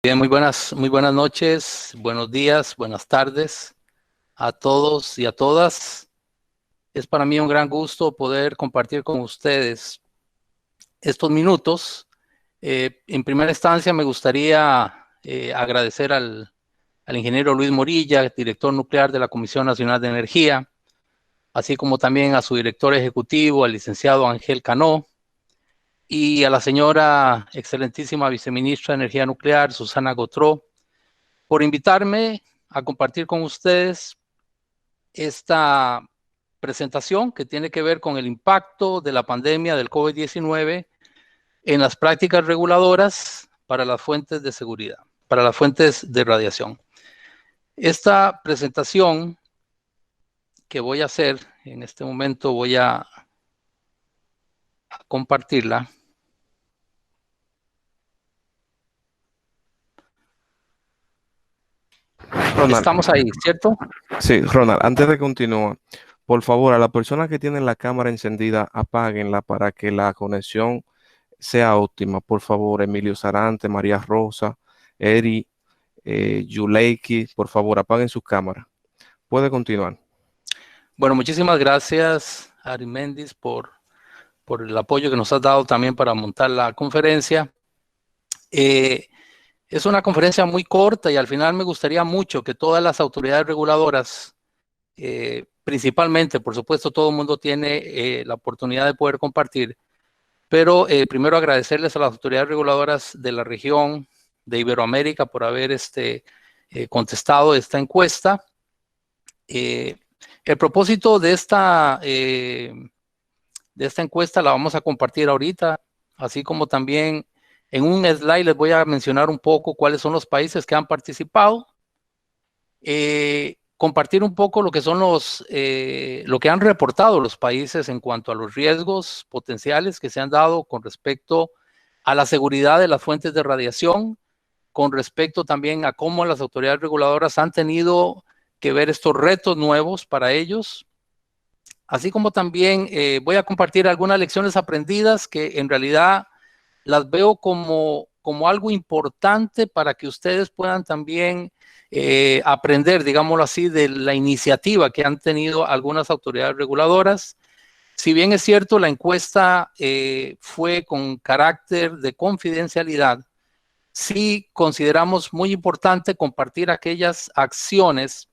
Bien, muy buenas noches, buenos días, buenas tardes a todos y a todas. Es para mí un gran gusto poder compartir con ustedes estos minutos. En primera instancia, me gustaría agradecer al ingeniero Luis Morilla, director nuclear de la Comisión Nacional de Energía, así como también a su director ejecutivo, al licenciado Ángel Cano, y a la señora excelentísima viceministra de Energía Nuclear, Susana Gotró, por invitarme a compartir con ustedes esta presentación que tiene que ver con el impacto de la pandemia del COVID-19 en las prácticas reguladoras para las fuentes de seguridad, para las fuentes de radiación. Esta presentación que voy a hacer en este momento, voy a compartirla. Ronald, Estamos ahí, ¿cierto? sí, Ronald, antes de continuar, por favor, a las personas que tienen la cámara encendida, apáguenla para que la conexión sea óptima. Por favor, Emilio Sarante, María Rosa, Eri, Yuleiki, por favor, apaguen sus cámaras. Puede continuar. Bueno, muchísimas gracias, Ari Méndez, por el apoyo que nos has dado también para montar la conferencia. Es una conferencia muy corta y al final me gustaría mucho que todas las autoridades reguladoras, principalmente, por supuesto, todo el mundo tiene la oportunidad de poder compartir, pero primero agradecerles a las autoridades reguladoras de la región de Iberoamérica por haber contestado esta encuesta. El propósito de esta encuesta la vamos a compartir ahorita, así como también en un slide les voy a mencionar un poco cuáles son los países que han participado, compartir un poco lo que son lo que han reportado los países en cuanto a los riesgos potenciales que se han dado con respecto a la seguridad de las fuentes de radiación, con respecto también a cómo las autoridades reguladoras han tenido que ver estos retos nuevos para ellos, así como también voy a compartir algunas lecciones aprendidas que en realidad las veo como algo importante para que ustedes puedan también aprender, digámoslo así, de la iniciativa que han tenido algunas autoridades reguladoras. Si bien es cierto, la encuesta fue con carácter de confidencialidad, sí consideramos muy importante compartir aquellas acciones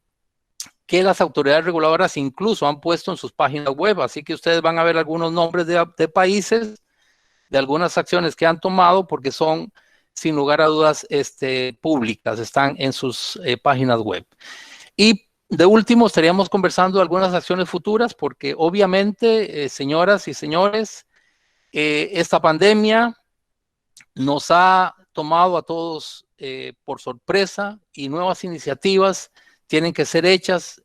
que las autoridades reguladoras incluso han puesto en sus páginas web, así que ustedes van a ver algunos nombres de países, de algunas acciones que han tomado, porque son, sin lugar a dudas, públicas, están en sus páginas web. Y de último, estaríamos conversando de algunas acciones futuras, porque obviamente, señoras y señores, esta pandemia nos ha tomado a todos por sorpresa y nuevas iniciativas tienen que ser hechas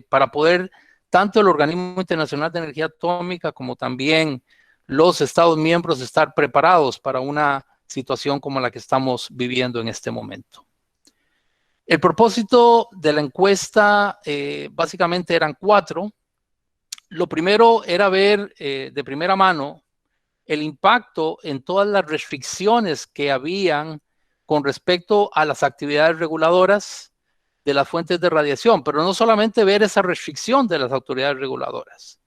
para poder, tanto el Organismo Internacional de Energía Atómica como también los Estados miembros, estar preparados para una situación como la que estamos viviendo en este momento. El propósito de la encuesta básicamente eran 4. Lo primero era ver de primera mano el impacto en todas las restricciones que habían con respecto a las actividades reguladoras de las fuentes de radiación, pero no solamente ver esa restricción de las autoridades reguladoras,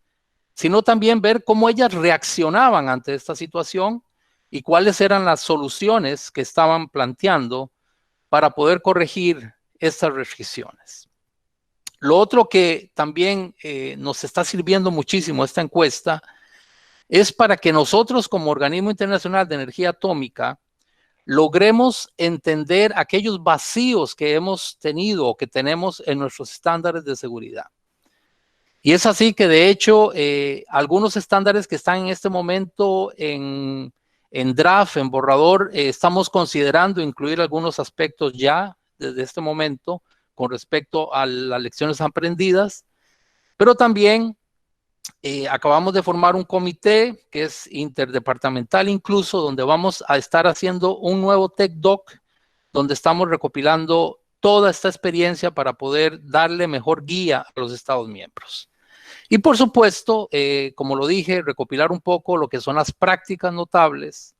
sino también ver cómo ellas reaccionaban ante esta situación y cuáles eran las soluciones que estaban planteando para poder corregir estas restricciones. Lo otro que también nos está sirviendo muchísimo esta encuesta es para que nosotros como Organismo Internacional de Energía Atómica logremos entender aquellos vacíos que hemos tenido o que tenemos en nuestros estándares de seguridad. Y es así que de hecho algunos estándares que están en este momento en draft, en borrador, estamos considerando incluir algunos aspectos ya desde este momento con respecto a las lecciones aprendidas, pero también acabamos de formar un comité que es interdepartamental incluso, donde vamos a estar haciendo un nuevo Tech Doc, donde estamos recopilando toda esta experiencia para poder darle mejor guía a los Estados miembros. Y por supuesto, como lo dije, recopilar un poco lo que son las prácticas notables,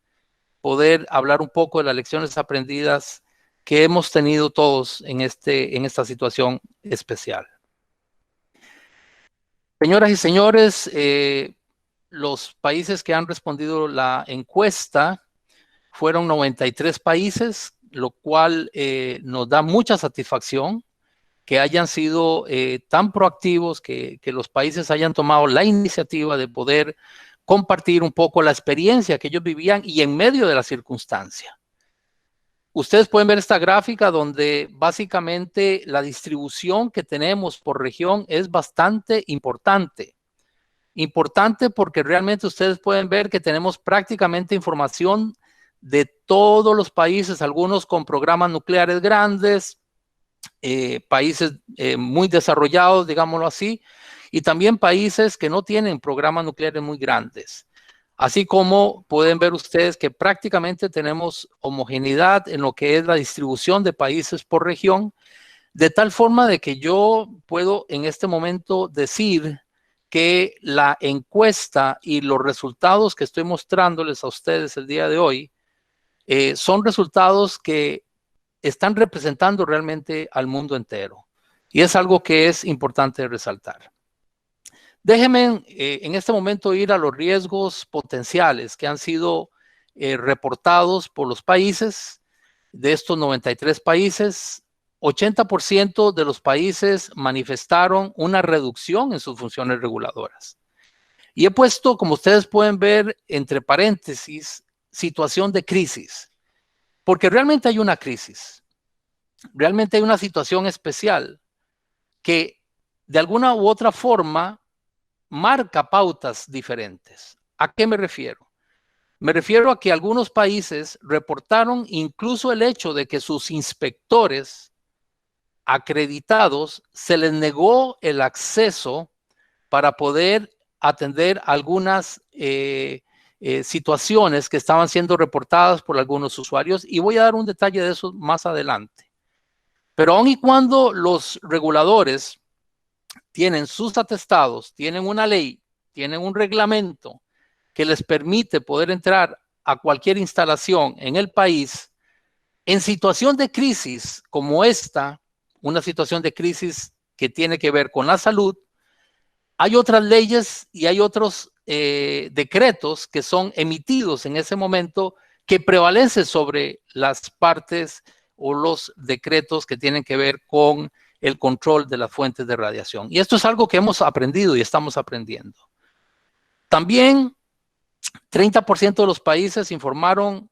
poder hablar un poco de las lecciones aprendidas que hemos tenido todos en esta situación especial. Señoras y señores, los países que han respondido la encuesta fueron 93 países, lo cual nos da mucha satisfacción que hayan sido tan proactivos, que los países hayan tomado la iniciativa de poder compartir un poco la experiencia que ellos vivían y en medio de la circunstancia. Ustedes pueden ver esta gráfica donde básicamente la distribución que tenemos por región es bastante importante. Importante porque realmente ustedes pueden ver que tenemos prácticamente información de todos los países, algunos con programas nucleares grandes, países muy desarrollados, digámoslo así, y también países que no tienen programas nucleares muy grandes. Así como pueden ver ustedes que prácticamente tenemos homogeneidad en lo que es la distribución de países por región, de tal forma de que yo puedo en este momento decir que la encuesta y los resultados que estoy mostrándoles a ustedes el día de hoy son resultados que están representando realmente al mundo entero. Y es algo que es importante resaltar. Déjenme en este momento ir a los riesgos potenciales que han sido reportados por los países. De estos 93 países, 80% de los países manifestaron una reducción en sus funciones reguladoras. Y he puesto, como ustedes pueden ver, entre paréntesis, situación de crisis, porque realmente hay una crisis. Realmente hay una situación especial que de alguna u otra forma marca pautas diferentes. ¿A qué me refiero? Me refiero a que algunos países reportaron incluso el hecho de que sus inspectores acreditados se les negó el acceso para poder atender algunas situaciones que estaban siendo reportadas por algunos usuarios, y voy a dar un detalle de eso más adelante. Pero aun y cuando los reguladores tienen sus atestados, tienen una ley, tienen un reglamento que les permite poder entrar a cualquier instalación en el país, en situación de crisis como esta, una situación de crisis que tiene que ver con la salud, hay otras leyes y hay otros decretos que son emitidos en ese momento que prevalecen sobre las partes o los decretos que tienen que ver con el control de las fuentes de radiación. Y esto es algo que hemos aprendido y estamos aprendiendo. También 30% de los países informaron,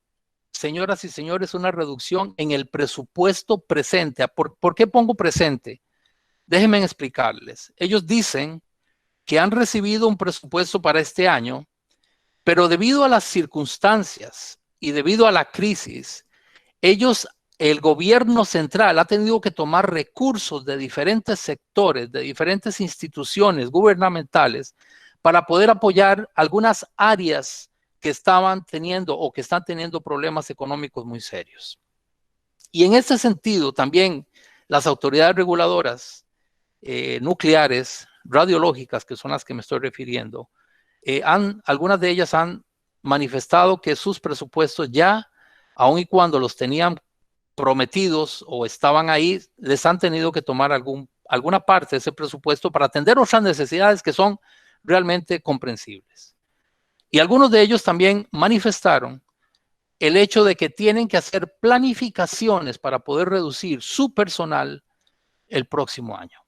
señoras y señores, una reducción en el presupuesto presente. ¿Por qué pongo presente? Déjenme explicarles. Ellos dicen que han recibido un presupuesto para este año, pero debido a las circunstancias y debido a la crisis, el gobierno central ha tenido que tomar recursos de diferentes sectores, de diferentes instituciones gubernamentales, para poder apoyar algunas áreas que estaban teniendo o que están teniendo problemas económicos muy serios. Y en ese sentido, también las autoridades reguladoras nucleares, radiológicas, que son las que me estoy refiriendo, algunas de ellas han manifestado que sus presupuestos ya, aun y cuando los tenían prometidos o estaban ahí, les han tenido que tomar alguna parte de ese presupuesto para atender otras necesidades que son realmente comprensibles. Y algunos de ellos también manifestaron el hecho de que tienen que hacer planificaciones para poder reducir su personal el próximo año.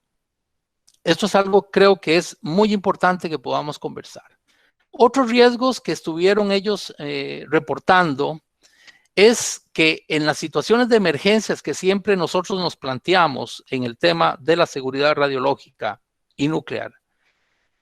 Esto es algo, creo que es muy importante que podamos conversar. Otros riesgos que estuvieron ellos reportando es que en las situaciones de emergencias que siempre nosotros nos planteamos en el tema de la seguridad radiológica y nuclear,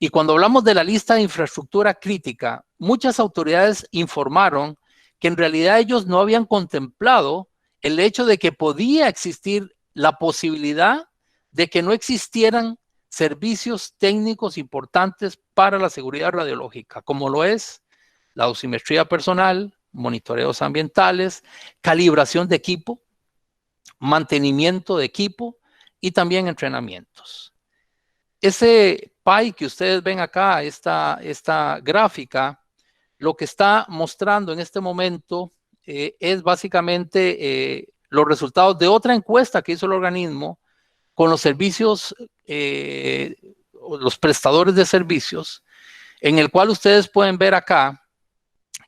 y cuando hablamos de la lista de infraestructura crítica, muchas autoridades informaron que en realidad ellos no habían contemplado el hecho de que podía existir la posibilidad de que no existieran servicios técnicos importantes para la seguridad radiológica, como lo es la dosimetría personal, monitoreos ambientales, calibración de equipo, mantenimiento de equipo y también entrenamientos. Ese pie que ustedes ven acá, esta gráfica, lo que está mostrando en este momento es básicamente los resultados de otra encuesta que hizo el organismo con los servicios, los prestadores de servicios, en el cual ustedes pueden ver acá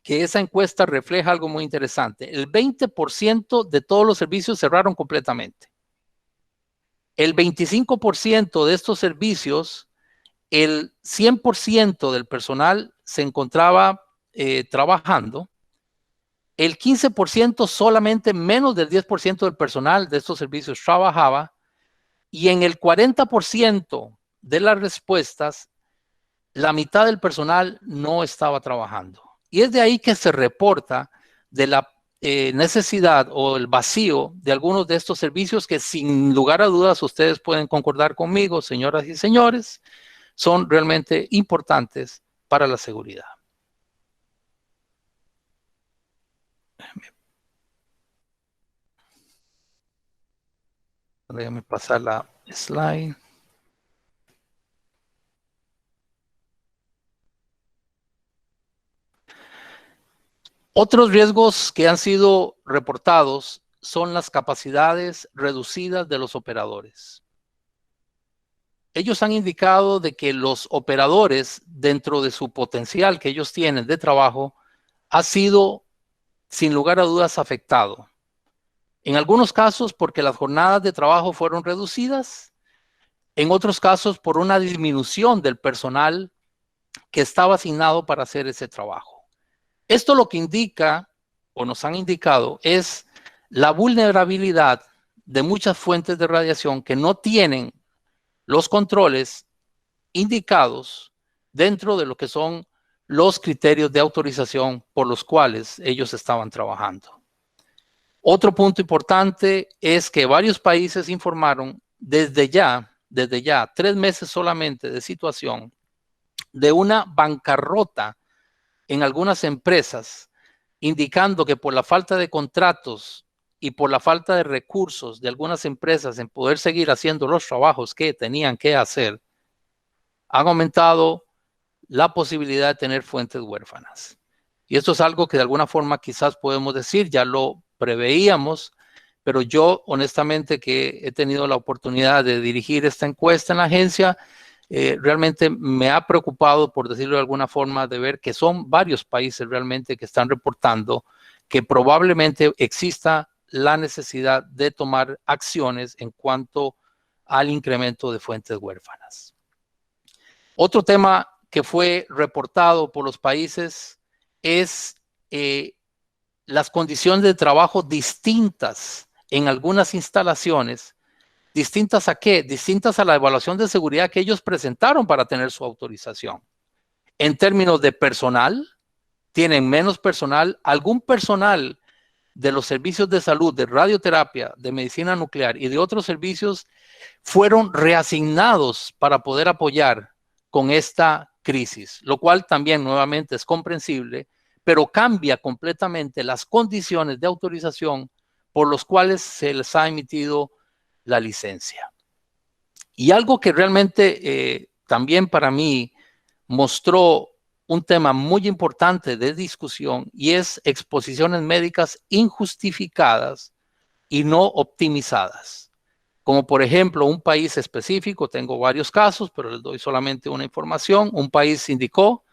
que esa encuesta refleja algo muy interesante. El 20% de todos los servicios cerraron completamente. El 25% de estos servicios, el 100% del personal se encontraba trabajando. El 15% solamente menos del 10% del personal de estos servicios trabajaba. Y en el 40% de las respuestas, la mitad del personal no estaba trabajando. Y es de ahí que se reporta de la necesidad o el vacío de algunos de estos servicios que sin lugar a dudas ustedes pueden concordar conmigo, señoras y señores, son realmente importantes para la seguridad. Déjame pasar la slide. Otros riesgos que han sido reportados son las capacidades reducidas de los operadores. Ellos han indicado de que los operadores, dentro de su potencial que ellos tienen de trabajo, ha sido, sin lugar a dudas, afectado. En algunos casos porque las jornadas de trabajo fueron reducidas, en otros casos por una disminución del personal que estaba asignado para hacer ese trabajo. Esto lo que indica, o nos han indicado, es la vulnerabilidad de muchas fuentes de radiación que no tienen los controles indicados dentro de lo que son los criterios de autorización por los cuales ellos estaban trabajando. Otro punto importante es que varios países informaron desde ya 3 meses solamente de situación de una bancarrota en algunas empresas, indicando que por la falta de contratos y por la falta de recursos de algunas empresas en poder seguir haciendo los trabajos que tenían que hacer, han aumentado la posibilidad de tener fuentes huérfanas. Y esto es algo que de alguna forma quizás podemos decir, ya lo preveíamos, pero yo honestamente que he tenido la oportunidad de dirigir esta encuesta en la agencia, realmente me ha preocupado, por decirlo de alguna forma, de ver que son varios países realmente que están reportando que probablemente exista la necesidad de tomar acciones en cuanto al incremento de fuentes huérfanas. Otro tema que fue reportado por los países es las condiciones de trabajo distintas en algunas instalaciones. ¿Distintas a qué? Distintas a la evaluación de seguridad que ellos presentaron para tener su autorización. En términos de personal, tienen menos personal. Algún personal de los servicios de salud, de radioterapia, de medicina nuclear y de otros servicios fueron reasignados para poder apoyar con esta crisis, lo cual también nuevamente es comprensible, pero cambia completamente las condiciones de autorización por los cuales se les ha emitido la licencia. Y algo que realmente también para mí mostró un tema muy importante de discusión y es exposiciones médicas injustificadas y no optimizadas. Como por ejemplo un país específico, tengo varios casos, pero les doy solamente una información. Un país indicó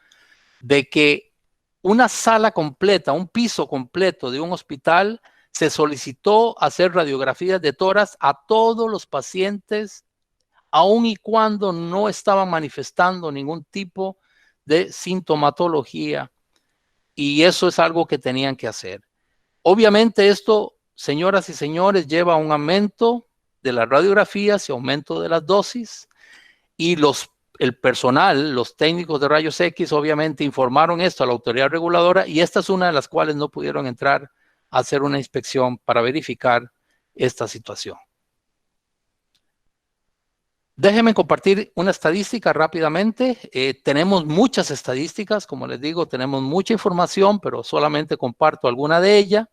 de que una sala completa, un piso completo de un hospital, se solicitó hacer radiografías de tórax a todos los pacientes, aun y cuando no estaban manifestando ningún tipo de sintomatología, y eso es algo que tenían que hacer. Obviamente esto, señoras y señores, lleva a un aumento de las radiografías y aumento de las dosis, y el personal, los técnicos de rayos X, obviamente informaron esto a la autoridad reguladora, y esta es una de las cuales no pudieron entrar a hacer una inspección para verificar esta situación. Déjenme compartir una estadística rápidamente. Tenemos muchas estadísticas, como les digo, tenemos mucha información, pero solamente comparto alguna de ellas.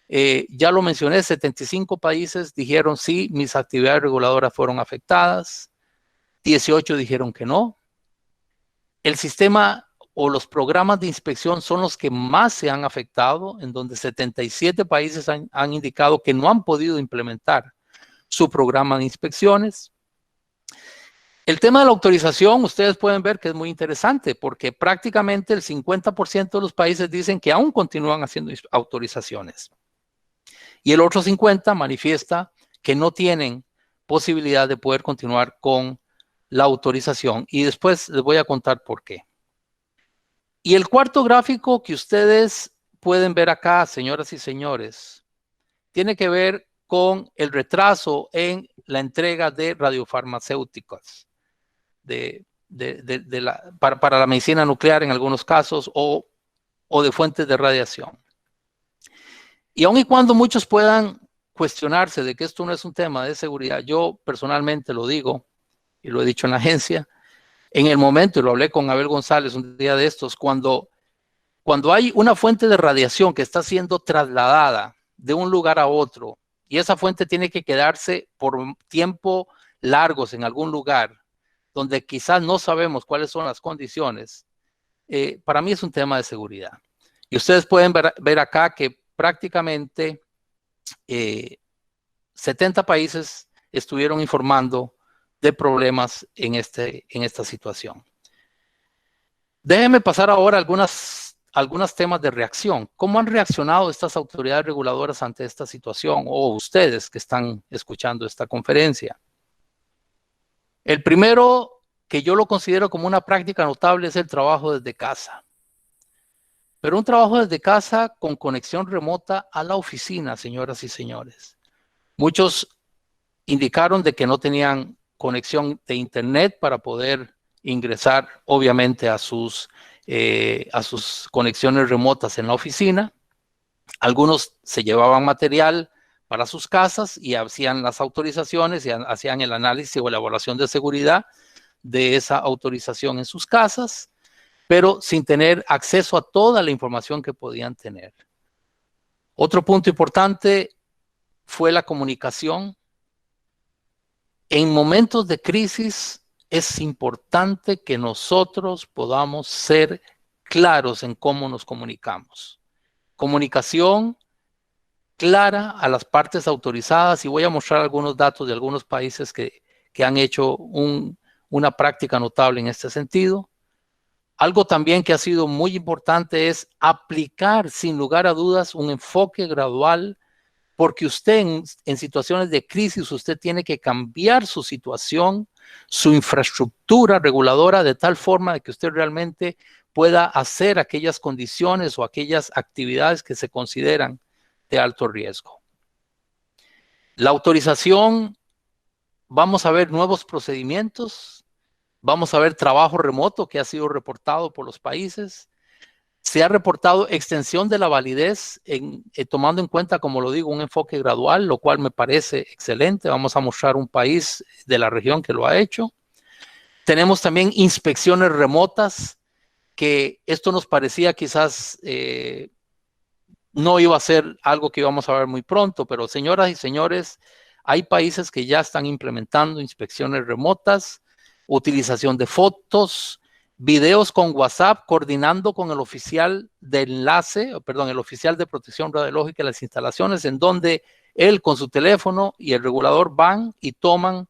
Ya lo mencioné, 75 países dijeron sí, mis actividades reguladoras fueron afectadas. 18 dijeron que no. El sistema o los programas de inspección son los que más se han afectado, en donde 77 países han indicado que no han podido implementar su programa de inspecciones. El tema de la autorización, ustedes pueden ver que es muy interesante, porque prácticamente el 50% de los países dicen que aún continúan haciendo autorizaciones. Y el otro 50% manifiesta que no tienen posibilidad de poder continuar con la autorización. Y después les voy a contar por qué. Y el cuarto gráfico que ustedes pueden ver acá, señoras y señores, tiene que ver con el retraso en la entrega de radiofarmacéuticas para la medicina nuclear en algunos casos o de fuentes de radiación. Y aun y cuando muchos puedan cuestionarse de que esto no es un tema de seguridad, yo personalmente lo digo y lo he dicho en la agencia, en el momento, y lo hablé con Abel González un día de estos, cuando hay una fuente de radiación que está siendo trasladada de un lugar a otro y esa fuente tiene que quedarse por tiempo largos en algún lugar donde quizás no sabemos cuáles son las condiciones, para mí es un tema de seguridad. Y ustedes pueden ver acá que prácticamente 70 países estuvieron informando de problemas en esta situación. Déjenme pasar ahora algunos temas de reacción. ¿Cómo han reaccionado estas autoridades reguladoras ante esta situación? O ustedes que están escuchando esta conferencia. El primero, que yo lo considero como una práctica notable, es el trabajo desde casa. Pero un trabajo desde casa con conexión remota a la oficina, señoras y señores. Muchos indicaron de que no tenían conexión de internet para poder ingresar, obviamente, a sus conexiones remotas en la oficina. Algunos se llevaban material para sus casas y hacían las autorizaciones y hacían el análisis o elaboración de seguridad de esa autorización en sus casas, pero sin tener acceso a toda la información que podían tener. Otro punto importante fue la comunicación. En momentos de crisis es importante que nosotros podamos ser claros en cómo nos comunicamos. Comunicación clara a las partes autorizadas, y voy a mostrar algunos datos de algunos países que han hecho una práctica notable en este sentido. Algo también que ha sido muy importante es aplicar sin lugar a dudas un enfoque gradual, porque usted en situaciones de crisis, usted tiene que cambiar su situación, su infraestructura reguladora de tal forma de que usted realmente pueda hacer aquellas condiciones o aquellas actividades que se consideran de alto riesgo. La autorización, vamos a ver nuevos procedimientos, vamos a ver trabajo remoto que ha sido reportado por los países. Se ha reportado extensión de la validez tomando en cuenta, como lo digo, un enfoque gradual, lo cual me parece excelente. Vamos a mostrar un país de la región que lo ha hecho. Tenemos también inspecciones remotas, que esto nos parecía quizás no iba a ser algo que íbamos a ver muy pronto, pero señoras y señores, hay países que ya están implementando inspecciones remotas, utilización de fotos, videos con WhatsApp, coordinando con el oficial de enlace, el oficial de protección radiológica de las instalaciones, en donde él con su teléfono y el regulador van y toman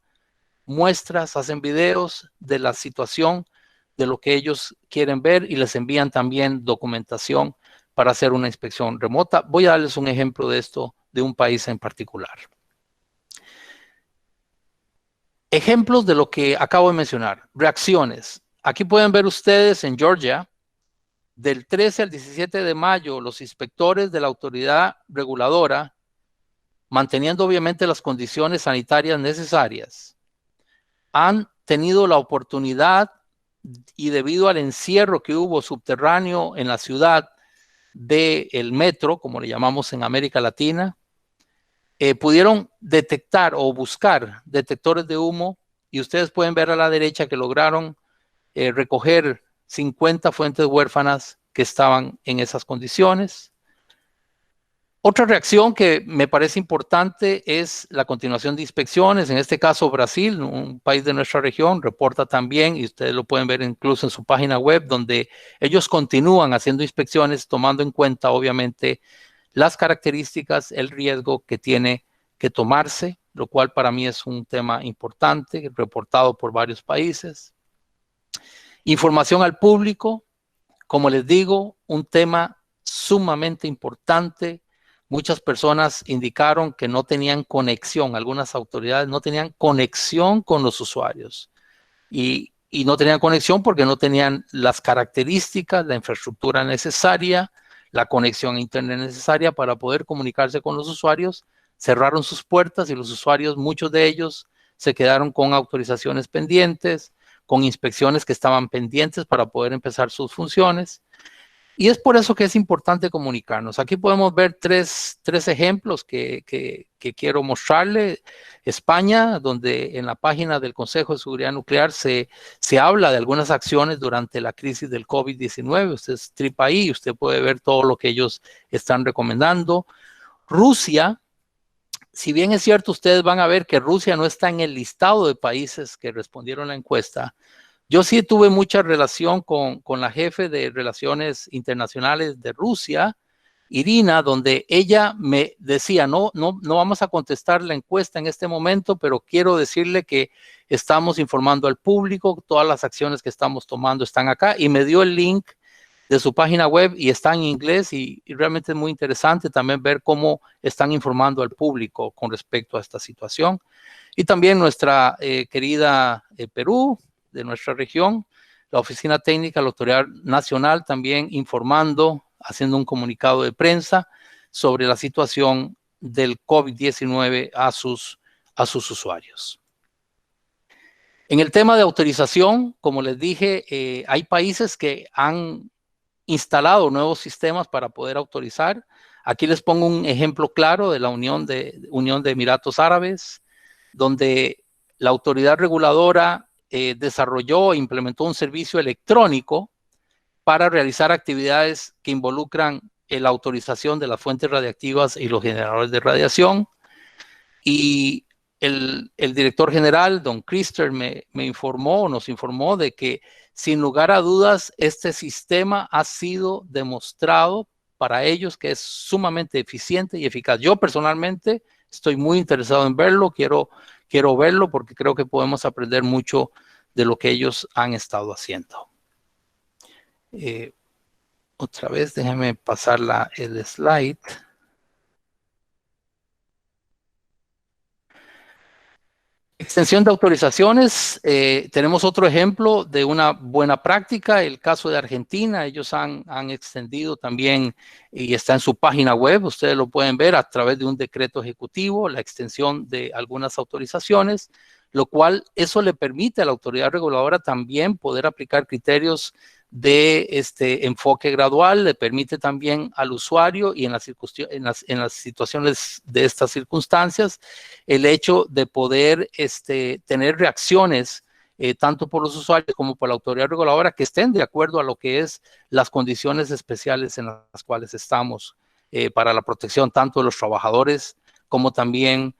muestras, hacen videos de la situación, de lo que ellos quieren ver, y les envían también documentación para hacer una inspección remota. Voy a darles un ejemplo de esto, de un país en particular. Ejemplos de lo que acabo de mencionar. Reacciones. Aquí pueden ver ustedes en Georgia, del 13 al 17 de mayo, los inspectores de la autoridad reguladora, manteniendo obviamente las condiciones sanitarias necesarias, han tenido la oportunidad, y debido al encierro que hubo subterráneo en la ciudad del metro, como le llamamos en América Latina, pudieron detectar o buscar detectores de humo, y ustedes pueden ver a la derecha que lograron recoger 50 fuentes huérfanas que estaban en esas condiciones. Otra reacción que me parece importante es la continuación de inspecciones. En este caso, Brasil, un país de nuestra región, reporta también, y ustedes lo pueden ver incluso en su página web, donde ellos continúan haciendo inspecciones, tomando en cuenta, obviamente, las características, el riesgo que tiene que tomarse, lo cual para mí es un tema importante, reportado por varios países. Información al público, como les digo, un tema sumamente importante. Muchas personas indicaron que no tenían conexión, algunas autoridades no tenían conexión con los usuarios y no tenían conexión porque no tenían las características, la infraestructura necesaria, la conexión a internet necesaria para poder comunicarse con los usuarios. Cerraron sus puertas y los usuarios, muchos de ellos, se quedaron con autorizaciones pendientes, con inspecciones que estaban pendientes para poder empezar sus funciones. Y es por eso que es importante comunicarnos. Aquí podemos ver tres ejemplos que quiero mostrarle. España, donde en la página del Consejo de Seguridad Nuclear se habla de algunas acciones durante la crisis del COVID-19. Usted tripa ahí y usted puede ver todo lo que ellos están recomendando. Rusia, si bien es cierto, ustedes van a ver que Rusia no está en el listado de países que respondieron a la encuesta. Yo sí tuve mucha relación con la jefe de Relaciones Internacionales de Rusia, Irina, donde ella me decía, no vamos a contestar la encuesta en este momento, pero quiero decirle que estamos informando al público, todas las acciones que estamos tomando están acá, y me dio el link de su página web y está en inglés y realmente es muy interesante también ver cómo están informando al público con respecto a esta situación. Y también nuestra querida Perú, de nuestra región, la Oficina Técnica, la Autoridad Nacional también informando, haciendo un comunicado de prensa sobre la situación del COVID-19 a sus usuarios. En el tema de autorización, como les dije, hay países que han instalado nuevos sistemas para poder autorizar. Aquí les pongo un ejemplo claro de la Unión de Emiratos Árabes, donde la autoridad reguladora desarrolló e implementó un servicio electrónico para realizar actividades que involucran la autorización de las fuentes radiactivas y los generadores de radiación. Y el director general, don Christer, nos informó de que sin lugar a dudas este sistema ha sido demostrado para ellos que es sumamente eficiente y eficaz. Yo personalmente estoy muy interesado en verlo, quiero verlo porque creo que podemos aprender mucho de lo que ellos han estado haciendo. Otra vez, déjenme pasar el slide. Extensión de autorizaciones. Tenemos otro ejemplo de una buena práctica, el caso de Argentina. Ellos han extendido también, y está en su página web, ustedes lo pueden ver a través de un decreto ejecutivo, la extensión de algunas autorizaciones, lo cual eso le permite a la autoridad reguladora también poder aplicar criterios de enfoque gradual, le permite también al usuario y en las situaciones de estas circunstancias, el hecho de poder tener reacciones tanto por los usuarios como por la autoridad reguladora que estén de acuerdo a lo que es las condiciones especiales en las cuales estamos para la protección tanto de los trabajadores como también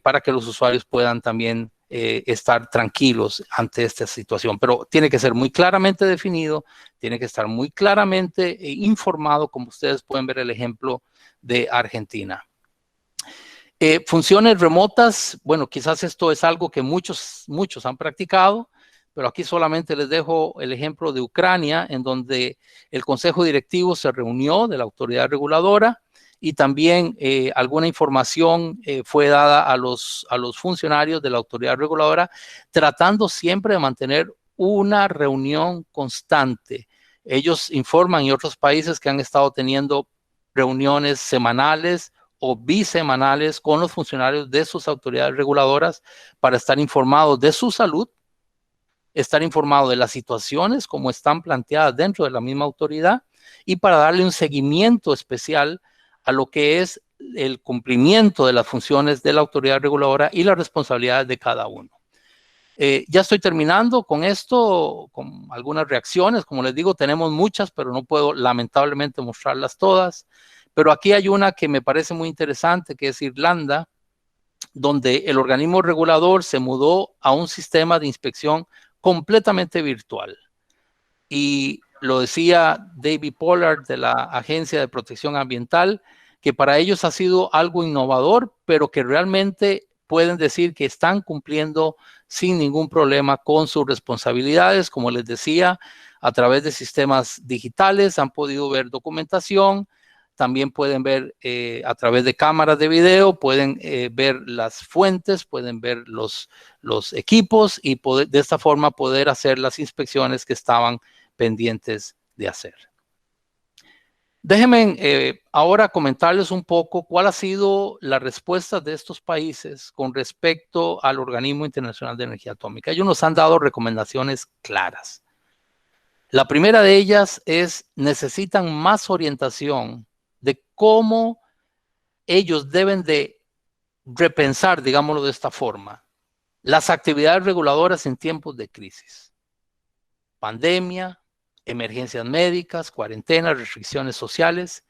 para que los usuarios puedan también estar tranquilos ante esta situación. Pero tiene que ser muy claramente definido, tiene que estar muy claramente informado, como ustedes pueden ver el ejemplo de Argentina. Funciones remotas, bueno, quizás esto es algo que muchos han practicado, pero aquí solamente les dejo el ejemplo de Ucrania, en donde el Consejo Directivo se reunió de la autoridad reguladora y también alguna información fue dada a los funcionarios de la autoridad reguladora, tratando siempre de mantener una reunión constante. Ellos informan en otros países que han estado teniendo reuniones semanales o bisemanales con los funcionarios de sus autoridades reguladoras para estar informados de su salud, estar informados de las situaciones como están planteadas dentro de la misma autoridad y para darle un seguimiento especial a lo que es el cumplimiento de las funciones de la autoridad reguladora y las responsabilidades de cada uno. Ya estoy terminando con esto, con algunas reacciones. Como les digo, tenemos muchas, pero no puedo lamentablemente mostrarlas todas. Pero aquí hay una que me parece muy interesante, que es Irlanda, donde el organismo regulador se mudó a un sistema de inspección completamente virtual. Y lo decía David Pollard de la Agencia de Protección Ambiental, que para ellos ha sido algo innovador, pero que realmente pueden decir que están cumpliendo sin ningún problema con sus responsabilidades. Como les decía, a través de sistemas digitales han podido ver documentación, también pueden ver a través de cámaras de video, pueden ver las fuentes, pueden ver los equipos y poder, de esta forma poder hacer las inspecciones que estaban pendientes de hacer. Déjenme ahora comentarles un poco cuál ha sido la respuesta de estos países con respecto al Organismo Internacional de Energía Atómica. Ellos nos han dado recomendaciones claras. La primera de ellas es: necesitan más orientación de cómo ellos deben de repensar, digámoslo de esta forma, las actividades reguladoras en tiempos de crisis. Pandemia, emergencias médicas, cuarentenas, restricciones sociales.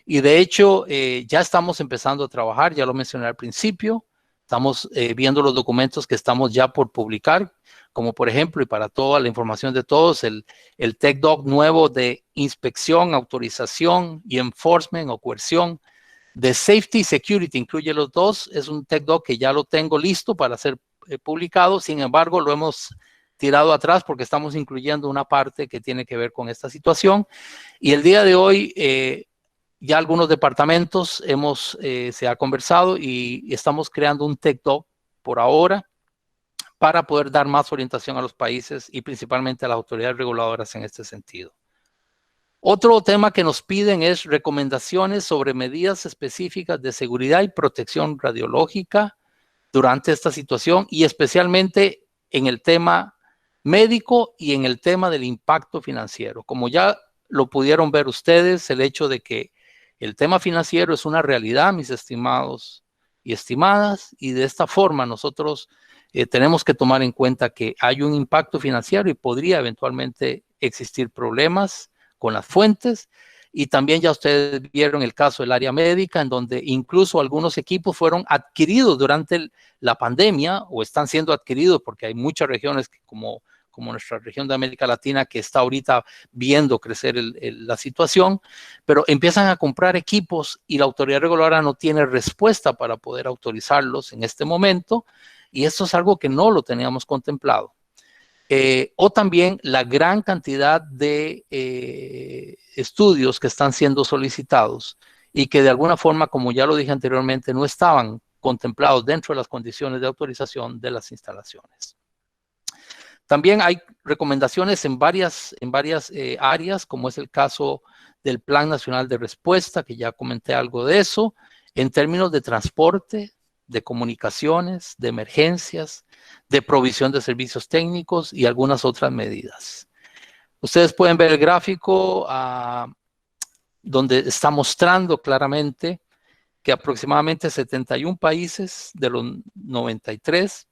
Y de hecho, ya estamos empezando a trabajar, ya lo mencioné al principio, estamos viendo los documentos que estamos ya por publicar, como por ejemplo, y para toda la información de todos, el TEC-DOC nuevo de inspección, autorización y enforcement o coerción de Safety y Security, incluye los dos. Es un TEC-DOC que ya lo tengo listo para ser publicado, sin embargo, lo hemos tirado atrás porque estamos incluyendo una parte que tiene que ver con esta situación. Y el día de hoy, ya algunos departamentos se ha conversado y estamos creando un TEC-DOC por ahora para poder dar más orientación a los países y principalmente a las autoridades reguladoras en este sentido. Otro tema que nos piden es recomendaciones sobre medidas específicas de seguridad y protección radiológica durante esta situación, y especialmente en el tema médico y en el tema del impacto financiero. Como ya lo pudieron ver ustedes, el hecho de que el tema financiero es una realidad, mis estimados y estimadas, y de esta forma nosotros tenemos que tomar en cuenta que hay un impacto financiero y podría eventualmente existir problemas con las fuentes. Y también ya ustedes vieron el caso del área médica, en donde incluso algunos equipos fueron adquiridos durante la pandemia o están siendo adquiridos, porque hay muchas regiones que, como nuestra región de América Latina, que está ahorita viendo crecer la situación, pero empiezan a comprar equipos y la autoridad reguladora no tiene respuesta para poder autorizarlos en este momento, y esto es algo que no lo teníamos contemplado. O también la gran cantidad de estudios que están siendo solicitados y que de alguna forma, como ya lo dije anteriormente, no estaban contemplados dentro de las condiciones de autorización de las instalaciones. También hay recomendaciones en varias áreas, como es el caso del Plan Nacional de Respuesta, que ya comenté algo de eso, en términos de transporte, de comunicaciones, de emergencias, de provisión de servicios técnicos y algunas otras medidas. Ustedes pueden ver el gráfico donde está mostrando claramente que aproximadamente 71 países de los 93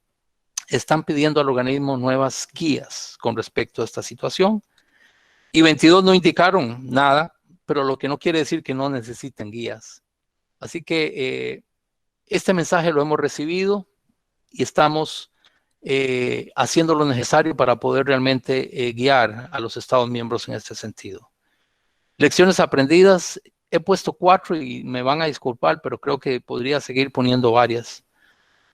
están pidiendo al organismo nuevas guías con respecto a esta situación, y 22 no indicaron nada, pero lo que no quiere decir que no necesiten guías. Así que este mensaje lo hemos recibido y estamos haciendo lo necesario para poder realmente guiar a los Estados miembros en este sentido. Lecciones aprendidas, he puesto 4 y me van a disculpar, pero creo que podría seguir poniendo varias.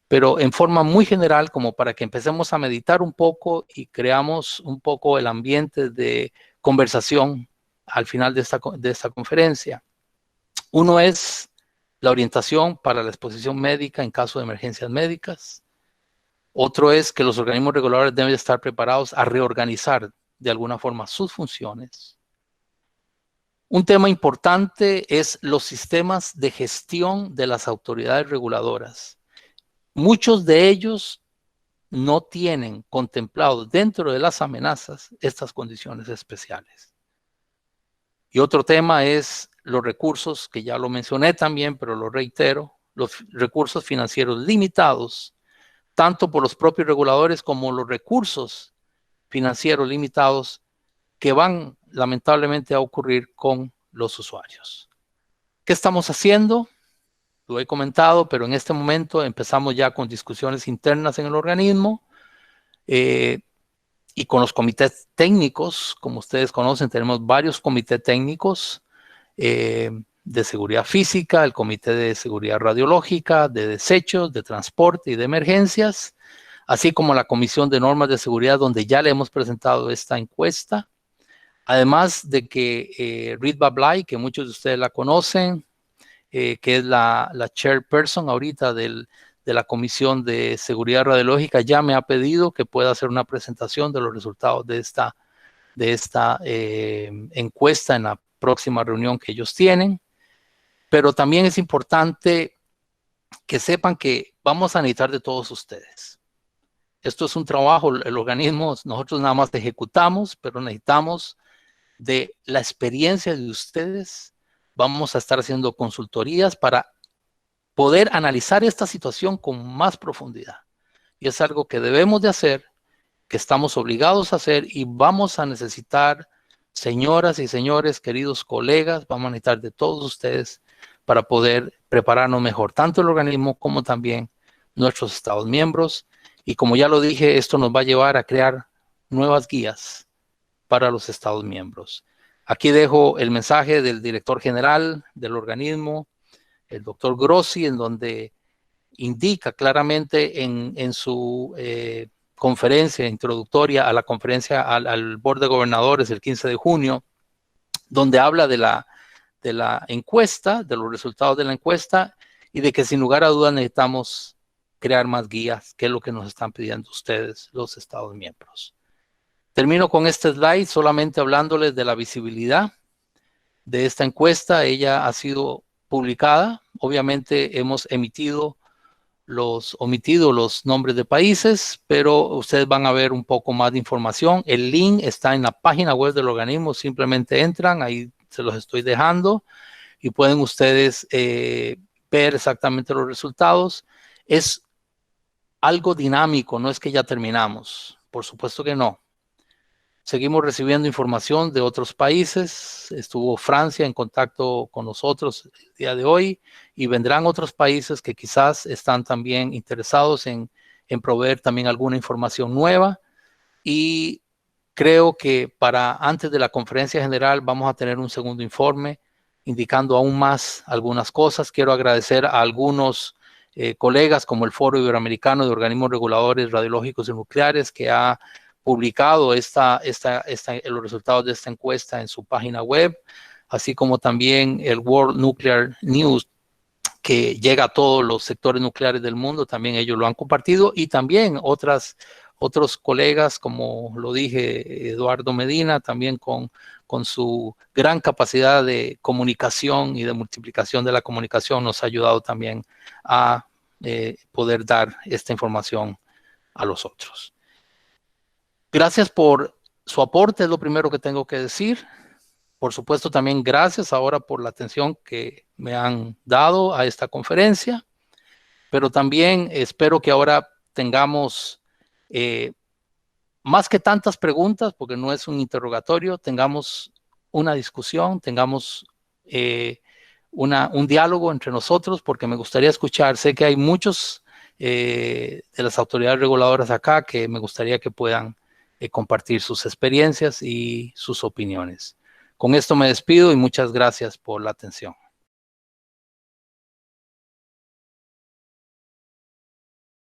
Pero en forma muy general, como para que empecemos a meditar un poco y creamos un poco el ambiente de conversación al final de esta conferencia. Uno es la orientación para la exposición médica en caso de emergencias médicas. Otro es que los organismos reguladores deben estar preparados a reorganizar de alguna forma sus funciones. Un tema importante es los sistemas de gestión de las autoridades reguladoras. Muchos de ellos no tienen contemplado dentro de las amenazas estas condiciones especiales. Y otro tema es los recursos, que ya lo mencioné también, pero lo reitero, los recursos financieros limitados, tanto por los propios reguladores como los recursos financieros limitados que van lamentablemente a ocurrir con los usuarios. ¿Qué estamos haciendo? Lo he comentado, pero en este momento empezamos ya con discusiones internas en el organismo y con los comités técnicos. Como ustedes conocen, tenemos varios comités técnicos de seguridad física, el comité de seguridad radiológica, de desechos, de transporte y de emergencias, así como la comisión de normas de seguridad, donde ya le hemos presentado esta encuesta. Además de que Ritva Blay, que muchos de ustedes la conocen, que es la chairperson ahorita de la Comisión de Seguridad Radiológica, ya me ha pedido que pueda hacer una presentación de los resultados de esta encuesta en la próxima reunión que ellos tienen. Pero también es importante que sepan que vamos a necesitar de todos ustedes. Esto es un trabajo, el organismo, nosotros nada más ejecutamos, pero necesitamos de la experiencia de ustedes. Vamos a estar haciendo consultorías para poder analizar esta situación con más profundidad. Y es algo que debemos de hacer, que estamos obligados a hacer y vamos a necesitar, señoras y señores, queridos colegas, vamos a necesitar de todos ustedes para poder prepararnos mejor, tanto el organismo como también nuestros Estados miembros. Y como ya lo dije, esto nos va a llevar a crear nuevas guías para los Estados miembros. Aquí dejo el mensaje del director general del organismo, el doctor Grossi, en donde indica claramente en su conferencia introductoria a la conferencia al Board de Gobernadores el 15 de junio, donde habla de la encuesta, de los resultados de la encuesta y de que sin lugar a dudas necesitamos crear más guías, que es lo que nos están pidiendo ustedes, los Estados miembros. Termino con este slide solamente hablándoles de la visibilidad de esta encuesta. Ella ha sido publicada. Obviamente hemos omitido los nombres de países, pero ustedes van a ver un poco más de información. El link está en la página web del organismo. Simplemente entran, ahí se los estoy dejando y pueden ustedes ver exactamente los resultados. Es algo dinámico, no es que ya terminamos. Por supuesto que no. Seguimos recibiendo información de otros países. Estuvo Francia en contacto con nosotros el día de hoy y vendrán otros países que quizás están también interesados en proveer también alguna información nueva. Y creo que para antes de la conferencia general vamos a tener un segundo informe indicando aún más algunas cosas. Quiero agradecer a algunos colegas como el Foro Iberoamericano de Organismos Reguladores Radiológicos y Nucleares, que ha publicado los resultados de esta encuesta en su página web, así como también el World Nuclear News, que llega a todos los sectores nucleares del mundo. También ellos lo han compartido, y también otros colegas, como lo dije, Eduardo Medina, también con su gran capacidad de comunicación y de multiplicación de la comunicación, nos ha ayudado también a poder dar esta información a los otros. Gracias por su aporte, es lo primero que tengo que decir. Por supuesto, también gracias ahora por la atención que me han dado a esta conferencia, pero también espero que ahora tengamos, más que tantas preguntas, porque no es un interrogatorio, tengamos una discusión, tengamos un diálogo entre nosotros, porque me gustaría escuchar. Sé que hay muchos de las autoridades reguladoras acá que me gustaría que puedan compartir sus experiencias y sus opiniones. Con esto me despido y muchas gracias por la atención.